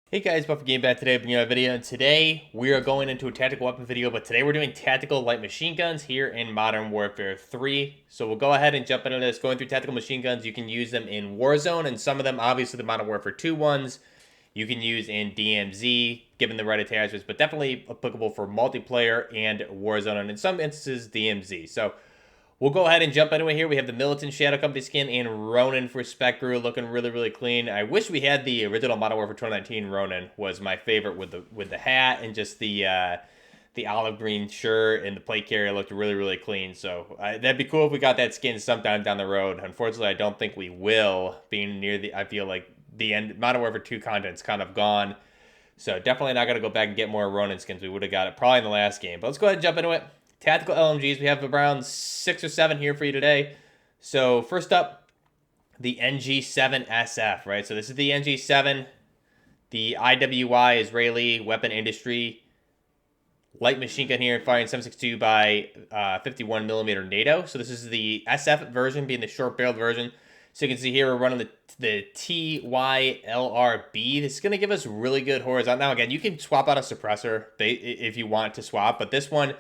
Hey guys, Buff Game back today, bringing you a video, and today we are going into a tactical weapon video, but today we're doing tactical light machine guns here in Modern Warfare 3. So we'll go ahead and jump into this. Going through tactical machine guns, you can use them in Warzone, and some of them, obviously the Modern Warfare 2 ones, you can use in DMZ, given the right attachments, but definitely applicable for multiplayer and Warzone, and in some instances, DMZ. So we'll go ahead and jump into it here. We have the Militant Shadow Company skin and Ronin for Spec Crew, looking really, really clean. I wish we had the original Modern Warfare 2019 Ronin. Was my favorite with the hat and just the olive green shirt, and the plate carrier looked really, really clean. So that'd be cool if we got that skin sometime down the road. Unfortunately, I don't think we will, being near the, I feel like the end, Modern Warfare 2 content's kind of gone. So definitely not going to go back and get more Ronin skins. We would have got it probably in the last game. But let's go ahead and jump into it. Tactical LMGs, we have around 6 or 7 here for you today. So first up, the NG7SF, right? So this is the NG7, the IWI, Israeli Weapon Industry light machine gun here, firing 7.62 by 51mm NATO. So this is the SF version, being the short-barreled version. So you can see here we're running the TYLRB. This is going to give us really good horizontal. Now again, you can swap out a suppressor if you want to swap, but this one,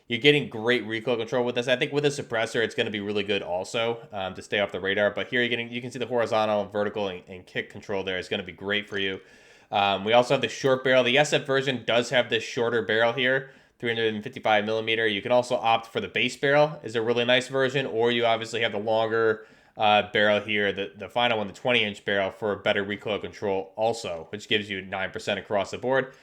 you're getting great recoil control with this. I think with a suppressor, it's going to be really good also to stay off the radar. But here you can see the horizontal, vertical, and kick control there is going to be great for you. We also have the short barrel. The SF version does have this shorter barrel here, 355mm. You can also opt for the base barrel, is a really nice version, or you obviously have the longer barrel here, the final one, the 20-inch barrel, for better recoil control also, which gives you 9% across the board.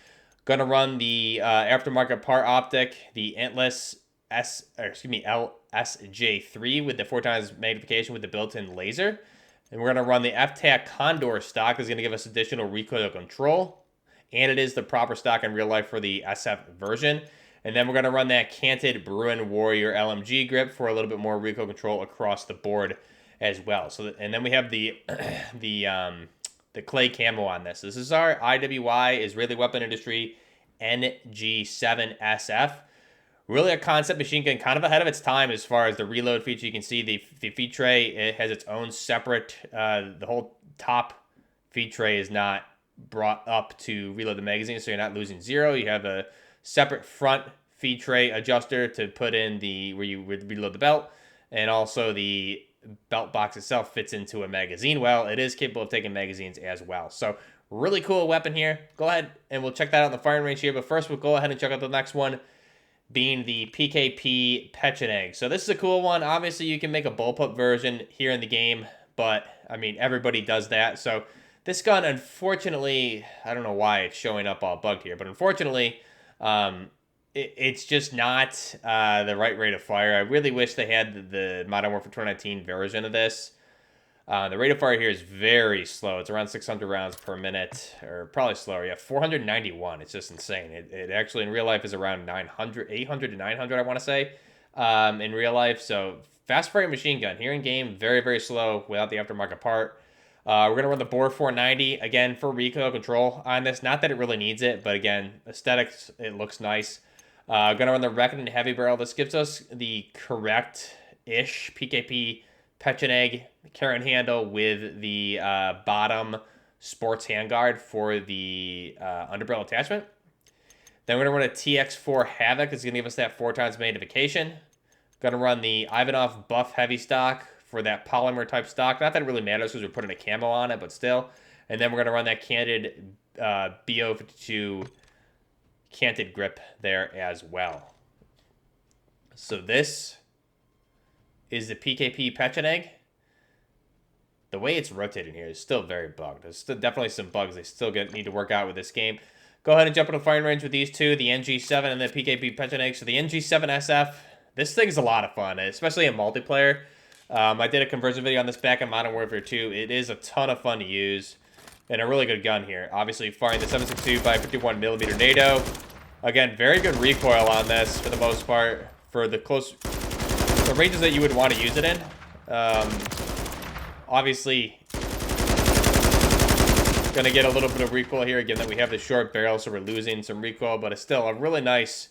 Gonna run the aftermarket part optic, the Antlers LSJ3 with the 4x magnification with the built-in laser. And we're gonna run the TAC Condor stock. Is gonna give us additional recoil control. And it is the proper stock in real life for the SF version. And then we're gonna run that canted Bruin Warrior LMG grip for a little bit more recoil control across the board as well. So, and then we have the clay camo on this. This is our IWI, Israeli Weapon Industry NG7SF. Really a concept machine gun, kind of ahead of its time as far as the reload feature. You can see the feed tray, it has its own separate, the whole top feed tray is not brought up to reload the magazine, so you're not losing zero. You have a separate front feed tray adjuster to put in where you would reload the belt, and also the belt box itself fits into a magazine well. It is capable of taking magazines as well. So really cool weapon here. Go ahead and we'll check that out in the firing range here. But first we'll go ahead and check out the next one, being the PKP Pecheneg. So this is a cool one. Obviously you can make a bullpup version here in the game, but I mean everybody does that. So this gun, unfortunately, I don't know why it's showing up all bugged here, but unfortunately it's just not the right rate of fire. I really wish they had the Modern Warfare 2019 version of this. The rate of fire here is very slow. It's around 600 rounds per minute, or probably slower. Yeah, 491. It's just insane. It actually in real life is around 800 to 900, I want to say, in real life. So fast firing machine gun here in game, very, very slow without the aftermarket part. We're going to run the Bore 490 again for recoil control on this. Not that it really needs it, but again, aesthetics, it looks nice. Going to run the Reckoning Heavy Barrel. This gives us the correct-ish PKP Pecheneg carry handle with the bottom sports handguard for the underbarrel attachment. Then we're going to run a TX4 Havoc. It's going to give us that 4x magnification. Going to run the Ivanov Buff Heavy stock for that polymer type stock. Not that it really matters because we're putting a camo on it, but still. And then we're going to run that canted BO52 canted grip there as well. So this is the PKP Pecheneg. The way it's rotating here is still very bugged. There's still definitely some bugs they still need to work out with this game. Go ahead and jump into firing range with these two, the NG7 and the PKP Pecheneg. So the NG7SF, this thing is a lot of fun, especially in multiplayer. I did a conversion video on this back in Modern Warfare 2. It is a ton of fun to use and a really good gun here. Obviously firing the 7.62 by 51mm NATO. Again, very good recoil on this for the most part for the ranges that you would want to use it in. Obviously, going to get a little bit of recoil here, given that we have the short barrel, so we're losing some recoil, but it's still a really nice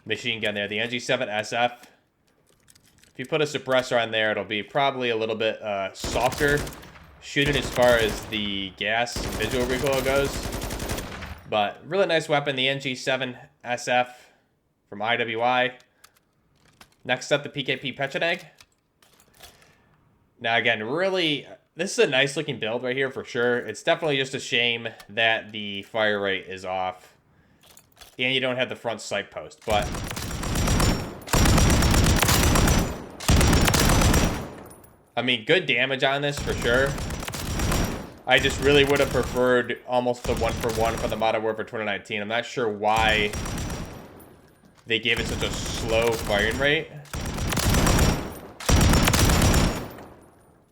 machine gun there. The NG7SF. If you put a suppressor on there, it'll be probably a little bit softer shooting as far as the gas and visual recoil goes. But really nice weapon, the NG7 SF from MWIII. Next up, the PKP Pecheneg. Now again, really, this is a nice looking build right here for sure. It's definitely just a shame that the fire rate is off. And you don't have the front sight post, but... I mean, good damage on this for sure. I just really would have preferred almost the 1-for-1 for the Modern Warfare 2019. I'm not sure why they gave it such a slow firing rate.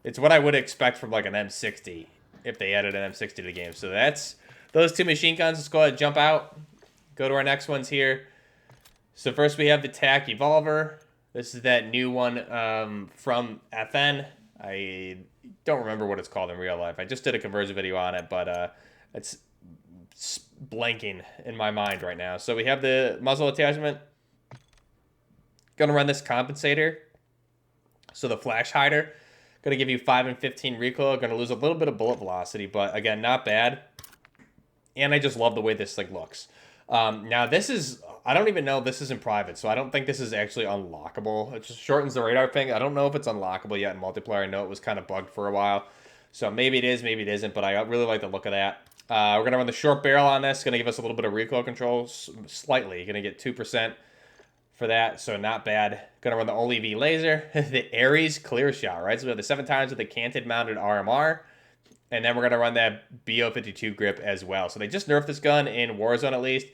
It's what I would expect from like an M60 if they added an M60 to the game. So that's those two machine guns. Let's go ahead and jump out. Go to our next ones here. So first we have the TAC Evolver. This is that new one from FN. I don't remember what it's called in real life. I just did a conversion video on it, but it's blanking in my mind right now. So we have the muzzle attachment. Going to run this compensator. So the flash hider. Going to give you 5 and 15 recoil. Going to lose a little bit of bullet velocity, but again, not bad. And I just love the way this thing looks. Now this is, I don't even know if this is in private, so I don't think this is actually unlockable. It just shortens the radar thing. I don't know if it's unlockable yet in multiplayer. I know it was kind of bugged for a while. So maybe it is, maybe it isn't, but I really like the look of that. We're going to run the short barrel on this. Going to give us a little bit of recoil control, slightly. You're going to get 2% for that, so not bad. Going to run the OLEV laser, the Ares clear shot, right? So we have the 7 times with the canted mounted RMR. And then we're going to run that BO52 grip as well. So they just nerfed this gun in Warzone at least.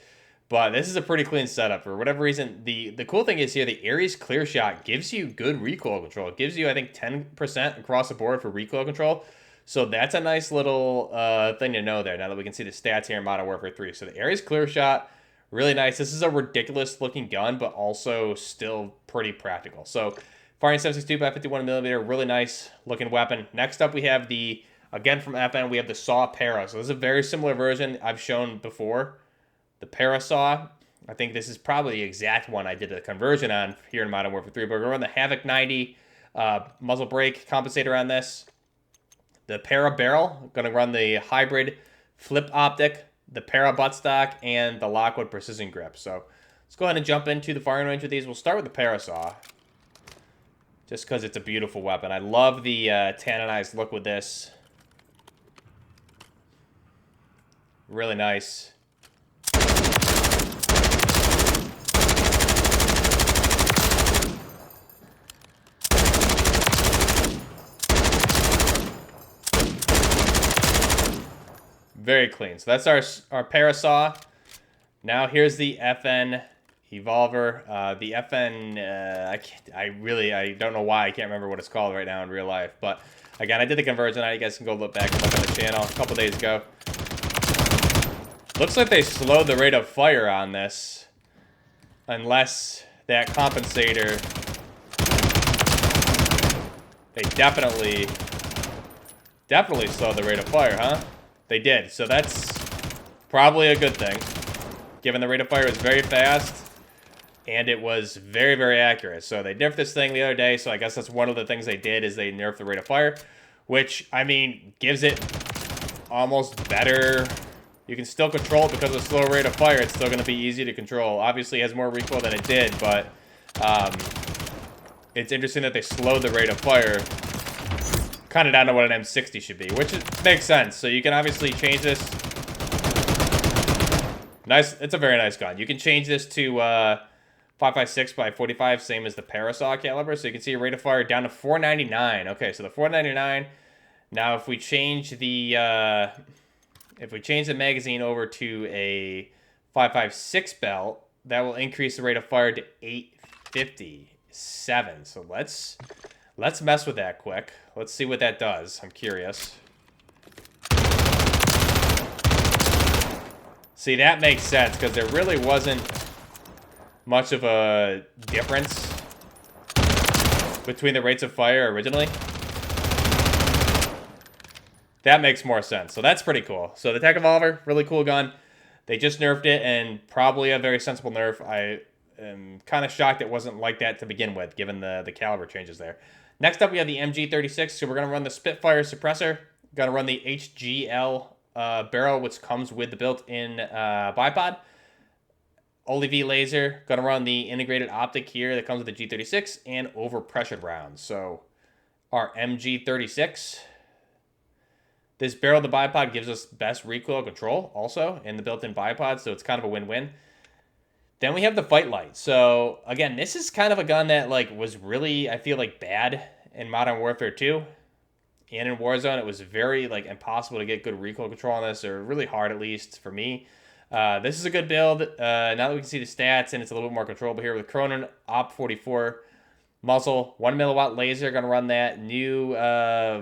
But this is a pretty clean setup. For whatever reason, the cool thing is here, the Ares clear shot gives you good recoil control. It gives you, I think, 10% across the board for recoil control. So that's a nice little thing to know there, now that we can see the stats here in Modern Warfare 3. So the Ares clear shot, really nice. This is a ridiculous looking gun, but also still pretty practical. So firing 7.62 by 51mm, really nice looking weapon. Next up, we have the... Again, from FN, we have the SAW Para. So this is a very similar version I've shown before. The Para SAW. I think this is probably the exact one I did a conversion on here in Modern Warfare 3. But we're going to run the Havoc 90 muzzle brake compensator on this. The Para barrel. Going to run the hybrid flip optic, the Para buttstock, and the Lockwood precision grip. So let's go ahead and jump into the firing range of these. We'll start with the Para SAW, just because it's a beautiful weapon. I love the tannized look with this. Really nice. Very clean. So that's our Para SAW. Now here's the FN Evolver. The FN, I don't know why I can't remember what it's called right now in real life. But again, I did the conversion. You guys can go look back and look on the channel a couple days ago. Looks like they slowed the rate of fire on this. Unless that compensator... They definitely slowed the rate of fire, huh? They did. So that's probably a good thing. Given the rate of fire is very fast. And it was very, very accurate. So they nerfed this thing the other day. So I guess that's one of the things they did is they nerfed the rate of fire. Which, I mean, gives it almost better... You can still control it because of the slow rate of fire. It's still going to be easy to control. Obviously, it has more recoil than it did, but it's interesting that they slowed the rate of fire kind of down to what an M60 should be, which makes sense. So you can obviously change this. Nice. It's a very nice gun. You can change this to 5.56 by 45, same as the Para SAW caliber. So you can see a rate of fire down to 499. Okay, so the 499. Now, if we change the... If we change the magazine over to a 5.56 belt, that will increase the rate of fire to 857. So let's mess with that quick. Let's see what that does. I'm curious. See, that makes sense because there really wasn't much of a difference between the rates of fire originally. That makes more sense. So that's pretty cool. So the TAC Evolver, really cool gun. They just nerfed it, and probably a very sensible nerf. I am kind of shocked it wasn't like that to begin with, given the caliber changes there. Next up, we have the MG36. So we're going to run the Spitfire suppressor. Going to run the HGL barrel, which comes with the built-in bipod. LMG laser, gonna run the integrated optic here that comes with the G36 and overpressured rounds. So our MG36. This barrel, the bipod, gives us best recoil control also in the built-in bipod, so it's kind of a win-win. Then we have the fight light. So again, this is kind of a gun that like was really, I feel like, bad in Modern Warfare 2 and in Warzone. It was very like impossible to get good recoil control on this, or really hard at least for me. This is a good build. Now that we can see the stats and it's a little bit more controllable here with Cronin Op 44 muzzle, 1 milliwatt laser, gonna run that new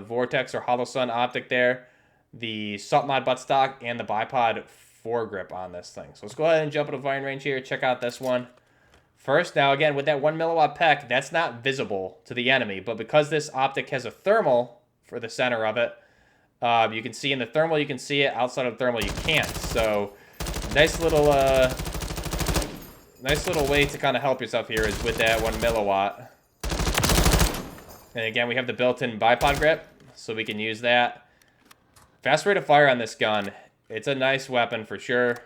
Vortex or Hollow Sun optic there, the Salt Mod buttstock, and the bipod foregrip on this thing. So let's go ahead and jump into firing range here. Check out this one first. Now again, with that 1 milliwatt PEC, that's not visible to the enemy, but because this optic has a thermal for the center of it, you can see in the thermal, you can see it. Outside of the thermal, you can't. So nice little way to kind of help yourself here is with that 1 milliwatt. And again, we have the built-in bipod grip, so we can use that. Fast rate of fire on this gun. It's a nice weapon for sure.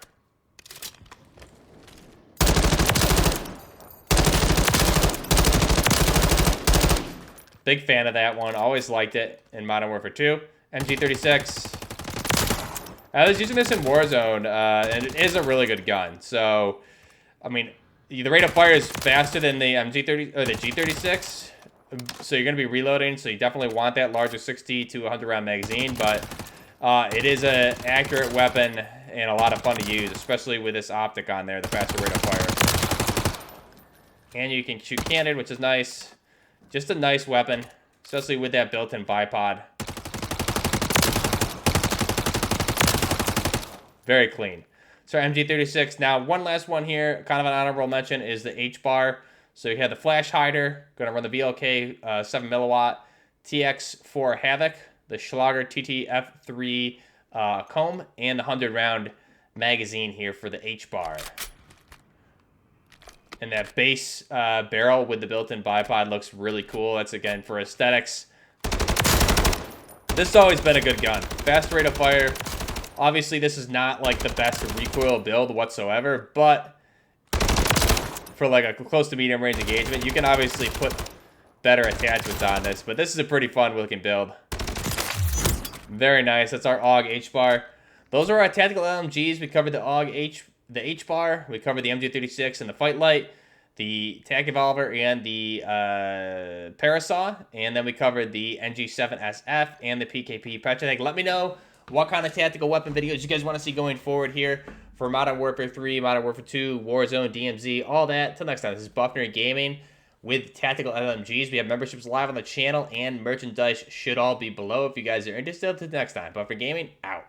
Big fan of that one. Always liked it in Modern Warfare 2. MG36. I was using this in Warzone, and it is a really good gun. So, I mean, the rate of fire is faster than the MG30 or the G36. So you're going to be reloading, so you definitely want that larger 60 to 100 round magazine, but it is an accurate weapon and a lot of fun to use, especially with this optic on there, the faster rate of fire. And you can shoot candid, which is nice. Just a nice weapon, especially with that built-in bipod. Very clean. So MG36. Now, one last one here, kind of an honorable mention, is the H-bar. So you have the flash hider, going to run the VLK 7 milliwatt, TX4 Havoc, the Schlager TTF3 comb, and the 100 round magazine here for the H-bar. And that base barrel with the built-in bipod looks really cool. That's, again, for aesthetics. This has always been a good gun. Fast rate of fire. Obviously, this is not like the best recoil build whatsoever, but for like a close to medium range engagement, you can obviously put better attachments on this, but this is a pretty fun looking build. Very nice. That's our AUG H-bar. Those are our tactical LMGs. We covered the AUG the H-bar. We covered the MG36 and the Fight Light, the TAC Evolver, and the Parasaw. And then we covered the NG7SF and the PKP Petrotech. Let me know what kind of tactical weapon videos you guys want to see going forward here for Modern Warfare 3, Modern Warfare 2, Warzone, DMZ, all that. Till next time, this is Buffner Gaming with Tactical LMGs. We have memberships live on the channel, and merchandise should all be below if you guys are interested. Till next time, Buffner Gaming, out.